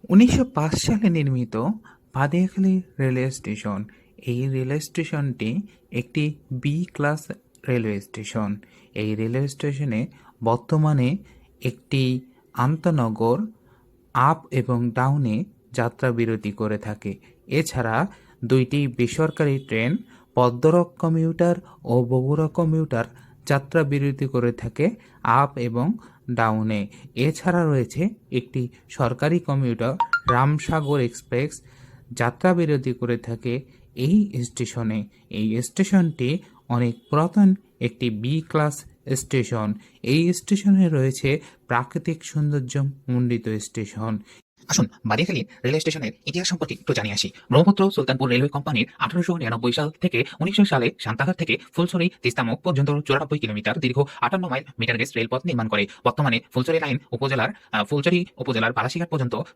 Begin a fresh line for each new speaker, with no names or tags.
১৯০৫ সালে নির্মিত ভাদিয়াখালী railway station. এই রেলওয়ে স্টেশনটি একটি বি ক্লাস রেলওয়ে স্টেশন। এই রেলওয়ে স্টেশনে বর্তমানে একটি আন্তনগর আপ এবং ডাউনে যাত্রা বিরতি করে থাকে। এছাড়া দুইটি বেসরকারি ট্রেন পদ্মরক কমিউটার ও বগুড়া কমিউটার যাত্রা বিরতি করে থাকে আপ এবং ডাউনে। এছাড়া রয়েছে একটি সরকারি কমিউটার রামসাগর এক্সপ্রেস যাত্রা বিরতি করে থাকে এই স্টেশনে। এই স্টেশনটি অনেক পুরাতন একটি বি ক্লাস স্টেশন। এই স্টেশনে রয়েছে প্রাকৃতিক সৌন্দর্য মণ্ডিত স্টেশন।
আসুন বাদিয়াখালী রেলওয়ে স্টেশনের ইতিহাস সম্পর্কে একটু জানিয়ে আসি। ব্রহ্মপুত্র সুলতানপুর রেলওয়ে কোম্পানির 1899 সাল থেকে 1900 সালে সান্তাহার থেকে ফুলছড়ি তিস্তামুখ পর্যন্ত 94 কিলোমিটার দীর্ঘ 58 মাইল মিটার গেজ রেলপথ নির্মাণ করে। বর্তমানে ফুলছড়ি উপজেলার বালাসীঘাট পর্যন্ত